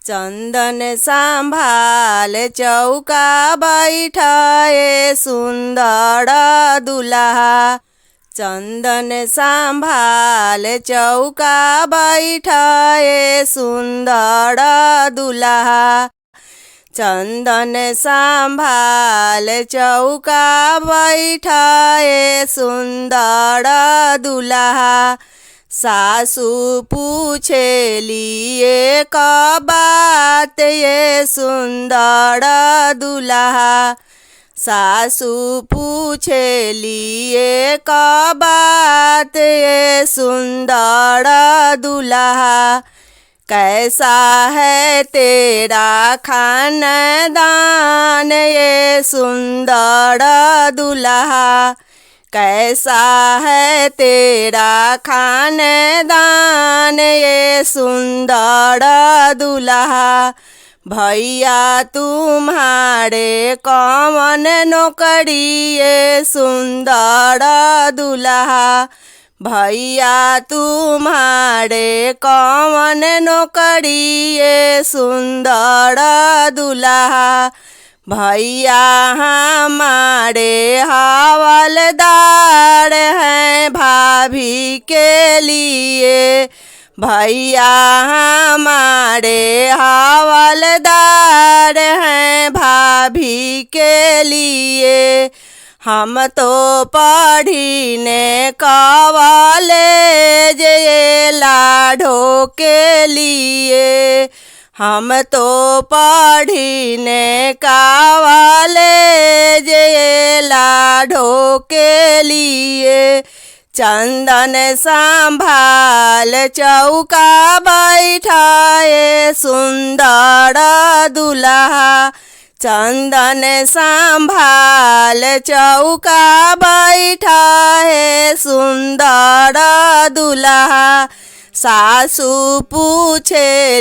चंदन संभाल चौका बैठाए सुंदर दुल्हा। चंदन संभाल चौका बैठाए सुंदर दुल्हा। चंदन संभाल चौका बैठाए सुंदर दुल्हा। सासू पूछेली एक बात ये सुंदर दुल्हा। सासू पूछेली एक बात ये सुंदर दुल्हा। कैसा है तेरा खानदान ये सुंदर दुल्हा। कैसा है तेरा खानदान ये सुंदर दुल्हा। भैया तुम्हारे कौन नौकरी ये सुंदर दुल्हा। भैया तुम्हारे कौन नौकरी ये सुंदर दुल्हा। भैया हमारे हवलदार हैं भाभी के लिए। भैया हमारे हवलदार हैं भाभी के लिए। हम तो पढ़ीने कॉलेज ये लाडो के लिए। हम तो पढ़ीने कॉलेज ये लाडो के लिए। चंदन संभाल चौका बैठाए सुंदर दुल्हा। चंदन संभाल चौका बैठाए सुंदर दुल्हा। सासू पूछे